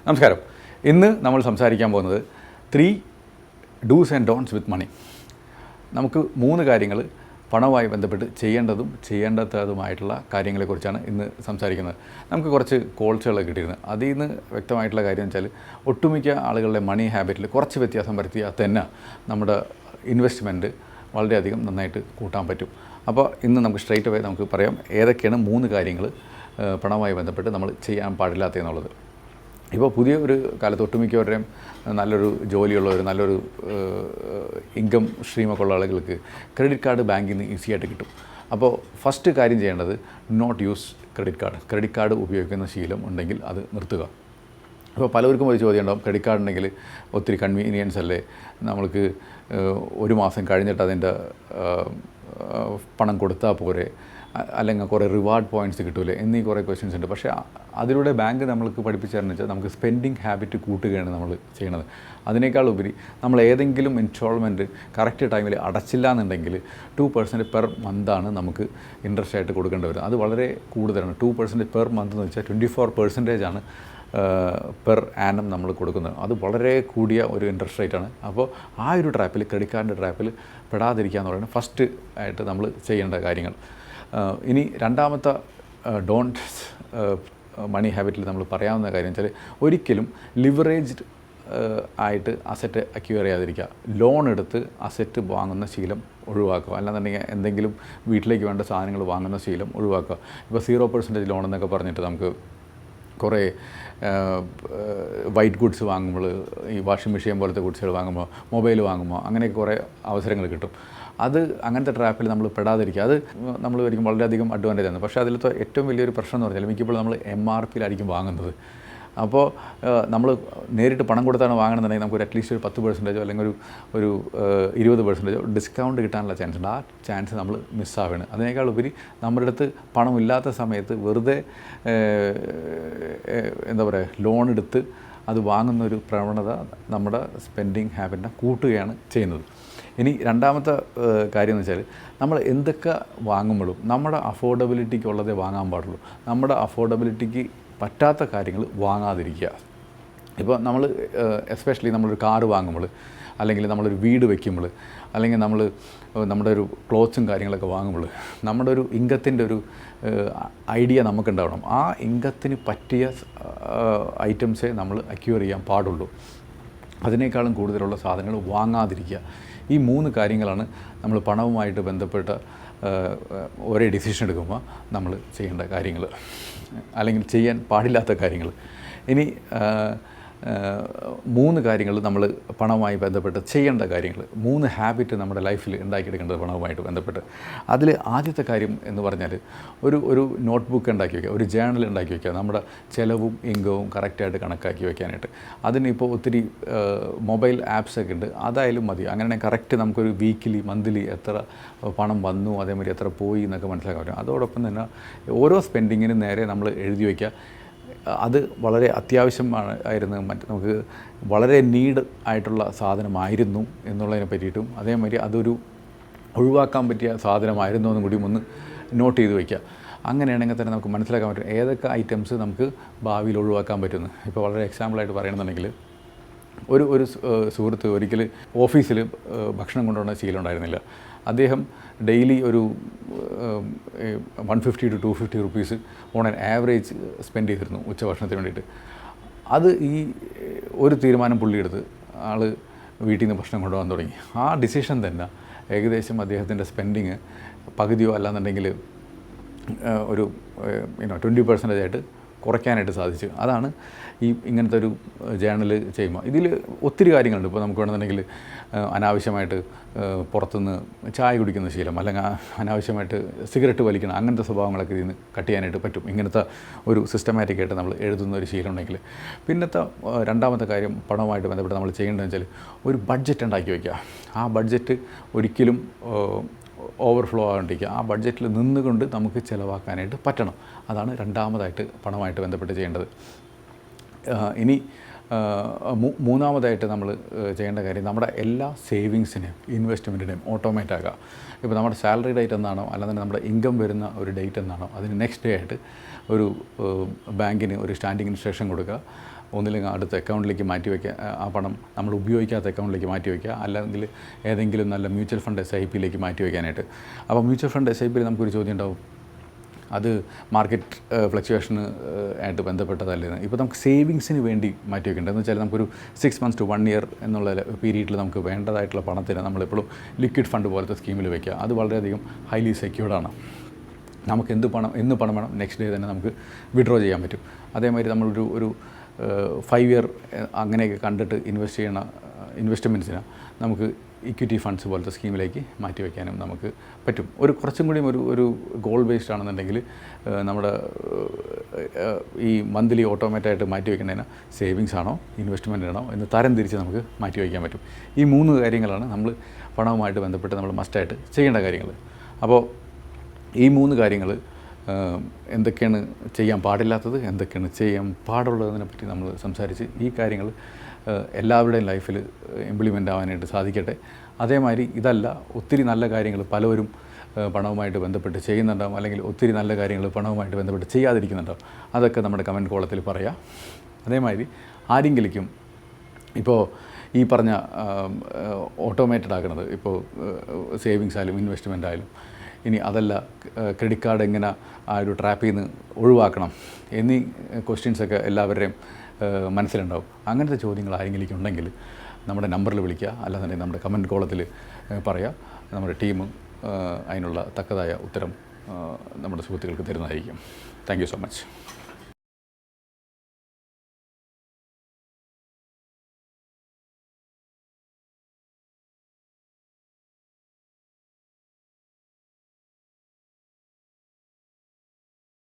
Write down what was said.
നമസ്കാരം. ഇന്ന് നമ്മൾ സംസാരിക്കാൻ പോകുന്നത് 3 ഡൂസ് ആൻഡ് ഡോൺസ് വിത്ത് മണി. നമുക്ക് 3 കാര്യങ്ങൾ പണവുമായി ബന്ധപ്പെട്ട് ചെയ്യേണ്ടതും ചെയ്യേണ്ടാത്തതുമായിട്ടുള്ള കാര്യങ്ങളെക്കുറിച്ചാണ് ഇന്ന് സംസാരിക്കുന്നത്. നമുക്ക് കുറച്ച് കോൾസുകൾ കിട്ടിയിരുന്നു. അതിൽ നിന്ന് വ്യക്തമായിട്ടുള്ള കാര്യം വെച്ചാൽ ഒട്ടുമിക്ക ആളുകളുടെ മണി ഹാബിറ്റിൽ കുറച്ച് വ്യത്യാസം വരുത്തിയാൽ തന്നെ നമ്മുടെ ഇൻവെസ്റ്റ്മെൻറ്റ് വളരെയധികം നന്നായിട്ട് കൂട്ടാൻ പറ്റും. അപ്പോൾ ഇന്ന് നമുക്ക് സ്ട്രൈറ്റ് അവേ നമുക്ക് പറയാം ഏതൊക്കെയാണ് 3 കാര്യങ്ങൾ പണവുമായി ബന്ധപ്പെട്ട് നമ്മൾ ചെയ്യാൻ പാടില്ലാത്തതെന്നുള്ളത്. ഇപ്പോൾ പുതിയ ഒരു കാലത്ത് ഒട്ടുമിക്കവരുടെയും നല്ലൊരു ജോലിയുള്ളവർ, നല്ലൊരു ഇൻകം സ്ട്രീമൊക്കെ ഉള്ള ആളുകൾക്ക് ക്രെഡിറ്റ് കാർഡ് ബാങ്കിൽ നിന്ന് ഈസി ആയിട്ട് കിട്ടും. അപ്പോൾ ഫസ്റ്റ് കാര്യം ചെയ്യേണ്ടത് നോട്ട് യൂസ് ക്രെഡിറ്റ് കാർഡ് ഉപയോഗിക്കുന്ന ശീലം ഉണ്ടെങ്കിൽ അത് നിർത്തുക. അപ്പോൾ പലർക്കും ഒരു ചോദ്യം ഉണ്ടാവും, ക്രെഡിറ്റ് കാർഡ് ഉണ്ടെങ്കിൽ ഒത്തിരി കൺവീനിയൻസ് അല്ലേ, നമ്മൾക്ക് ഒരു മാസം കഴിഞ്ഞിട്ട് അതിൻ്റെ പണം കൊടുത്താൽ പോരെ, അല്ലെങ്കിൽ കുറേ റിവാർഡ് പോയിൻറ്റ്സ് കിട്ടൂലേ എന്നീ കുറേ ക്വസ്റ്റ്യൻസ് ഉണ്ട്. പക്ഷേ അതിലൂടെ ബാങ്ക് നമ്മൾക്ക് പഠിപ്പിച്ചതെന്ന് വെച്ചാൽ നമുക്ക് സ്പെൻഡിങ് ഹാബിറ്റ് കൂട്ടുകയാണ് നമ്മൾ ചെയ്യണത്. അതിനേക്കാൾ ഉപരി നമ്മൾ ഏതെങ്കിലും ഇൻസ്റ്റാൾമെൻറ്റ് കറക്റ്റ് ടൈമിൽ അടച്ചില്ല എന്നുണ്ടെങ്കിൽ 2% പെർ മന്താണ് നമുക്ക് ഇൻട്രസ്റ്റ് ആയിട്ട് കൊടുക്കേണ്ടി വരുന്നത്. അത് വളരെ കൂടുതലാണ്. 2% പെർ മന്ത് എന്ന് വെച്ചാൽ 24% ആണ് പെർ ആനം നമ്മൾ കൊടുക്കുന്നത്. അത് വളരെ കൂടിയ ഒരു ഇൻട്രസ്റ്റ് റേറ്റാണ്. അപ്പോൾ ആ ഒരു ട്രാപ്പിൽ, ക്രെഡിറ്റ് കാർഡിൻ്റെ ട്രാപ്പിൽ പെടാതിരിക്കുക എന്ന് പറയുന്നത് ഫസ്റ്റ് ആയിട്ട് നമ്മൾ ചെയ്യേണ്ട കാര്യങ്ങൾ. ഇനി രണ്ടാമത്തെ ഡോണ്ട് മണി ഹാബിറ്റിൽ നമ്മൾ പറയാവുന്ന കാര്യം വെച്ചാൽ ഒരിക്കലും ലിവറേജ്ഡ് ആയിട്ട് അസറ്റ് അക്വയർ ചെയ്യാതിരിക്കുക. ലോൺ എടുത്ത് അസറ്റ് വാങ്ങുന്ന ശീലം ഒഴിവാക്കുക. അല്ലാന്നുണ്ടെങ്കിൽ എന്തെങ്കിലും വീട്ടിലേക്ക് വേണ്ട സാധനങ്ങൾ വാങ്ങുന്ന ശീലം ഒഴിവാക്കുക. ഇപ്പോൾ 0% ലോൺ എന്നൊക്കെ പറഞ്ഞിട്ട് നമുക്ക് കുറേ വൈറ്റ് ഗുഡ്സ് വാങ്ങുമ്പോൾ, ഈ വാഷിംഗ് മെഷീൻ പോലത്തെ ഗുഡ്സുകൾ വാങ്ങുമ്പോൾ, മൊബൈൽ വാങ്ങുമ്പോൾ അങ്ങനെയൊക്കെ കുറേ അവസരങ്ങൾ കിട്ടും. അത് അങ്ങനത്തെ ട്രാപ്പിൽ നമ്മൾ പെടാതിരിക്കുക. അത് നമ്മൾ ഒരിക്കലും വളരെയധികം അഡ്വാൻറ്റേജ് ആണ്. പക്ഷേ അതിലത്തെ ഏറ്റവും വലിയൊരു പ്രശ്നം എന്ന് പറഞ്ഞാൽ മിക്കപ്പോഴും നമ്മൾ MRPയിലായിരിക്കും വാങ്ങുന്നത്. അപ്പോൾ നമ്മൾ നേരിട്ട് പണം കൊടുത്താണ് വാങ്ങണമെന്നുണ്ടെങ്കിൽ നമുക്ക് അറ്റ്ലീസ്റ്റ് ഒരു 10% അല്ലെങ്കിൽ ഒരു 20% ഡിസ്കൗണ്ട് കിട്ടാനുള്ള ചാൻസ് ഉണ്ട്. ആ ചാൻസ് നമ്മൾ മിസ്സാവുകയാണ്. അതിനേക്കാൾ ഉപരി നമ്മുടെ അടുത്ത് പണമില്ലാത്ത സമയത്ത് വെറുതെ എന്താ പറയുക, ലോൺ എടുത്ത് അത് വാങ്ങുന്നൊരു പ്രവണത നമ്മുടെ സ്പെൻഡിങ് ഹാബിറ്റിനെ കൂട്ടുകയാണ് ചെയ്യുന്നത്. ഇനി രണ്ടാമത്തെ കാര്യം എന്ന് വെച്ചാൽ നമ്മൾ എന്തൊക്കെ വാങ്ങുമ്പോഴും നമ്മുടെ അഫോർഡബിലിറ്റിക്ക് ഉള്ളതേ വാങ്ങാൻ പാടുള്ളൂ. നമ്മുടെ അഫോർഡബിലിറ്റിക്ക് പറ്റാത്ത കാര്യങ്ങൾ വാങ്ങാതിരിക്കുക. ഇപ്പോൾ നമ്മൾ എസ്പെഷ്യലി നമ്മളൊരു കാറ് വാങ്ങുമ്പോൾ, അല്ലെങ്കിൽ നമ്മളൊരു വീട് വയ്ക്കുമ്പോൾ, അല്ലെങ്കിൽ നമ്മുടെ ഒരു ക്ലോത്ത്സും കാര്യങ്ങളൊക്കെ വാങ്ങുമ്പോൾ നമ്മുടെ ഒരു ഇൻകത്തിൻ്റെ ഒരു ഐഡിയ നമുക്കുണ്ടാവണം. ആ ഇൻകത്തിന് പറ്റിയ ഐറ്റംസേ നമ്മൾ അക്വയർ ചെയ്യാൻ പാടുള്ളൂ. അതിനേക്കാളും കൂടുതലുള്ള സാധനങ്ങൾ വാങ്ങാതിരിക്കുക. ഈ 3 കാര്യങ്ങളാണ് നമ്മൾ പണവുമായിട്ട് ബന്ധപ്പെട്ട ഒരേ ഡിസിഷൻ എടുക്കുമ്പോൾ നമ്മൾ ചെയ്യേണ്ട കാര്യങ്ങൾ, അല്ലെങ്കിൽ ചെയ്യാൻ പാടില്ലാത്ത കാര്യങ്ങൾ. ഇനി 3 കാര്യങ്ങൾ നമ്മൾ പണവുമായി ബന്ധപ്പെട്ട് ചെയ്യേണ്ട കാര്യങ്ങൾ, 3 ഹാബിറ്റ് നമ്മുടെ ലൈഫിൽ ഉണ്ടാക്കിയെടുക്കേണ്ടത് പണവുമായിട്ട് ബന്ധപ്പെട്ട്. അതിൽ ആദ്യത്തെ കാര്യം എന്ന് പറഞ്ഞാൽ ഒരു നോട്ട്ബുക്ക് ഉണ്ടാക്കി വയ്ക്കുക, ഒരു ജേണൽ ഉണ്ടാക്കി വയ്ക്കുക, നമ്മുടെ ചിലവും ഇൻകവും കറക്റ്റായിട്ട് കണക്കാക്കി വയ്ക്കാനായിട്ട്. അതിനിപ്പോൾ ഒത്തിരി മൊബൈൽ ആപ്സൊക്കെ ഉണ്ട്, അതായാലും മതി. അങ്ങനെ കറക്റ്റ് നമുക്കൊരു വീക്കിലി മന്ത്ലി എത്ര പണം വന്നു, അതേമാതിരി എത്ര പോയി എന്നൊക്കെ മനസ്സിലാക്കാൻ പറ്റും. അതോടൊപ്പം തന്നെ ഓരോ സ്പെൻഡിങ്ങിനും നേരെ നമ്മൾ എഴുതി വയ്ക്കുക. അത് വളരെ ആയിരുന്നു, നമുക്ക് വളരെ നീഡ് ആയിട്ടുള്ള സാധനമായിരുന്നു എന്നുള്ളതിനെ പറ്റിയിട്ടും, അതേമാതിരി അതൊരു ഒഴിവാക്കാൻ പറ്റിയ സാധനമായിരുന്നു എന്നും കൂടി ഒന്ന് നോട്ട് ചെയ്ത് വയ്ക്കുക. അങ്ങനെയാണെങ്കിൽ തന്നെ നമുക്ക് മനസ്സിലാക്കാൻ പറ്റും ഏതൊക്കെ ഐറ്റംസ് നമുക്ക് ഭാവിയിൽ ഒഴിവാക്കാൻ പറ്റുന്നു. ഇപ്പോൾ വളരെ എക്സാമ്പിളായിട്ട് പറയണമെന്നുണ്ടെങ്കിൽ ഒരു സുഹൃത്ത് ഒരിക്കൽ ഓഫീസിൽ ഭക്ഷണം കൊണ്ടുപോകുന്ന ശീലം ഉണ്ടായിരുന്നില്ല. അദ്ദേഹം ഡെയിലി ഒരു 150 to 250 rupees on an average spend ചെയ്തിരുന്നു ഉച്ചഭക്ഷണത്തിന് വേണ്ടിയിട്ട്. അത് ഈ ഒരു തീരുമാനം പുള്ളിയെടുത്ത് ആൾ വീട്ടിൽ നിന്ന് ഭക്ഷണം കൊണ്ടുപോകാൻ തുടങ്ങി. ആ ഡിസിഷൻ തന്നെ ഏകദേശം അദ്ദേഹത്തിൻ്റെ സ്പെൻഡിങ് പകുതിയോ അല്ലാന്നുണ്ടെങ്കിൽ ഒരു 20% ആയിട്ട് കുറയ്ക്കാനായിട്ട് സാധിച്ചു. അതാണ് ഇങ്ങനത്തെ ഒരു ജേണൽ ചെയ്യുമ്പോൾ. ഇതിൽ ഒത്തിരി കാര്യങ്ങളുണ്ട്. ഇപ്പോൾ നമുക്ക് വേണമെന്നുണ്ടെങ്കിൽ അനാവശ്യമായിട്ട് പുറത്തുനിന്ന് ചായ കുടിക്കുന്ന ശീലം, അല്ലെങ്കിൽ അനാവശ്യമായിട്ട് സിഗരറ്റ് വലിക്കണം, അങ്ങനത്തെ സ്വഭാവങ്ങളൊക്കെ ഇതിൽ നിന്ന് കട്ട് ചെയ്യാനായിട്ട് പറ്റും. ഇങ്ങനത്തെ ഒരു സിസ്റ്റമാറ്റിക്കായിട്ട് നമ്മൾ എഴുതുന്ന ഒരു ശീലം ഉണ്ടെങ്കിൽ. പിന്നത്തെ രണ്ടാമത്തെ കാര്യം പണവുമായിട്ട് ബന്ധപ്പെട്ട് നമ്മൾ ചെയ്യേണ്ടതെന്ന് വെച്ചാൽ ഒരു ബഡ്ജറ്റ് ഉണ്ടാക്കി വയ്ക്കുക. ആ ബഡ്ജറ്റ് ഒരിക്കലും ഓവർഫ്ലോ ആകാണ്ടിരിക്കുക. ആ ബഡ്ജറ്റിൽ നിന്നുകൊണ്ട് നമുക്ക് ചിലവാക്കാനായിട്ട് പറ്റണം. അതാണ് രണ്ടാമതായിട്ട് പണമായിട്ട് ബന്ധപ്പെട്ട് ചെയ്യേണ്ടത്. ഇനി മൂന്നാമതായിട്ട് നമ്മൾ ചെയ്യേണ്ട കാര്യം നമ്മുടെ എല്ലാ സേവിങ്സിനെയും ഇൻവെസ്റ്റ്മെൻറ്റിനെയും ഓട്ടോമേറ്റ് ആക്കുക. ഇപ്പോൾ നമ്മുടെ സാലറി ഡേറ്റ് എന്നാണോ അല്ലാതെ നമ്മുടെ ഇൻകം വരുന്ന ഒരു ഡേറ്റ് എന്നാണോ അതിന് നെക്സ്റ്റ് ഡേ ആയിട്ട് ഒരു ബാങ്കിന് ഒരു സ്റ്റാൻഡിങ് ഇൻസ്ട്രക്ഷൻ കൊടുക്കുക. ഒന്നില്ലെങ്കിൽ അടുത്ത അക്കൗണ്ടിലേക്ക് മാറ്റി വയ്ക്കുക, ആ പണം നമ്മൾ ഉപയോഗിക്കാത്ത അക്കൗണ്ടിലേക്ക് മാറ്റി വയ്ക്കുക, അല്ലെങ്കിൽ ഏതെങ്കിലും നല്ല മ്യൂച്വൽ ഫണ്ട് SIPയിലേക്ക് മാറ്റി വയ്ക്കാനായിട്ട്. അപ്പോൾ മ്യൂച്വൽ ഫണ്ട് SIPയിൽ നമുക്കൊരു ചോദ്യം ഉണ്ടാവും, അത് മാർക്കറ്റ് ഫ്ലക്ച്വേഷന് ആയിട്ട് ബന്ധപ്പെട്ടതല്ലെന്ന്. ഇപ്പോൾ നമുക്ക് സേവിങ്സിന് വേണ്ടി മാറ്റി വയ്ക്കേണ്ടത് എന്ന് വെച്ചാൽ നമുക്കൊരു 6 months to 1 year എന്നുള്ള പീരീഡിൽ നമുക്ക് വേണ്ടതായിട്ടുള്ള പണത്തിന് നമ്മളെപ്പോഴും ലിക്വിഡ് ഫണ്ട് പോലത്തെ സ്കീമിൽ വയ്ക്കുക. അത് വളരെയധികം ഹൈലി സെക്യൂർഡാണ്. നമുക്ക് എന്ത് പണം വേണം നെക്സ്റ്റ് ഡേ തന്നെ നമുക്ക് വിഡ്രോ ചെയ്യാൻ പറ്റും. അതേമാതിരി നമ്മളൊരു 5 year അങ്ങനെയൊക്കെ കണ്ടിട്ട് ഇൻവെസ്റ്റ്മെൻറ്റ്സിന് നമുക്ക് ഇക്വിറ്റി ഫണ്ട്സ് പോലത്തെ സ്കീമിലേക്ക് മാറ്റി വയ്ക്കാനും നമുക്ക് പറ്റും. കുറച്ചും കൂടിയും ഒരു ഗോൾ ബേസ്ഡ് ആണെന്നുണ്ടെങ്കിൽ നമ്മുടെ ഈ മന്ത്ലി ഓട്ടോമാറ്റായിട്ട് മാറ്റി വയ്ക്കുന്നതിന് സേവിങ്സ് ആണോ ഇൻവെസ്റ്റ്മെൻ്റ് ആണോ എന്ന് തരം തിരിച്ച് നമുക്ക് മാറ്റി വയ്ക്കാൻ പറ്റും. ഈ 3 കാര്യങ്ങളാണ് നമ്മൾ പണവുമായിട്ട് ബന്ധപ്പെട്ട് നമ്മൾ മസ്റ്റായിട്ട് ചെയ്യേണ്ട കാര്യങ്ങൾ. അപ്പോൾ ഈ 3 കാര്യങ്ങൾ എന്തൊക്കെയാണ് ചെയ്യാൻ പാടില്ലാത്തത്, എന്തൊക്കെയാണ് ചെയ്യാൻ പാടുള്ളതിനെ പറ്റി നമ്മൾ സംസാരിച്ച് ഈ കാര്യങ്ങൾ എല്ലാവരുടെയും ലൈഫിൽ ഇംപ്ലിമെൻ്റ് ആവാനായിട്ട് സാധിക്കട്ടെ. അതേമാതിരി ഇതല്ല, ഒത്തിരി നല്ല കാര്യങ്ങൾ പലവരും പണവുമായിട്ട് ബന്ധപ്പെട്ട് ചെയ്യുന്നുണ്ടാവും, അല്ലെങ്കിൽ ഒത്തിരി നല്ല കാര്യങ്ങൾ പണവുമായിട്ട് ബന്ധപ്പെട്ട് ചെയ്യാതിരിക്കുന്നുണ്ടാവും. അതൊക്കെ നമ്മുടെ കമൻറ്റ് കോളത്തിൽ പറയാം. അതേമാതിരി ആരെങ്കിലും ഇപ്പോൾ ഈ പറഞ്ഞ ഓട്ടോമേറ്റഡ് ആക്കുന്നത്, ഇപ്പോൾ സേവിങ്സ് ആയാലും ഇൻവെസ്റ്റ്മെൻ്റ് ആയാലും, ഇനി അതല്ല ക്രെഡിറ്റ് കാർഡ് എങ്ങനെ ആ ഒരു ട്രാപ്പിൽ നിന്ന് ഒഴിവാക്കണം എന്നീ ക്വസ്റ്റ്യൻസൊക്കെ എല്ലാവരുടെയും മനസ്സിലുണ്ടാവും. അങ്ങനത്തെ ചോദ്യങ്ങൾ ആരെങ്കിലും ഉണ്ടെങ്കിൽ നമ്മുടെ നമ്പറിൽ വിളിക്കുക, അല്ലാന്നുണ്ടെങ്കിൽ നമ്മുടെ കമൻറ്റ് കോളത്തിൽ പറയുക. നമ്മുടെ ടീം അതിനുള്ള തക്കതായ ഉത്തരം നമ്മുടെ സുഹൃത്തുക്കൾക്ക് തരുന്നതായിരിക്കും. Thank you so much.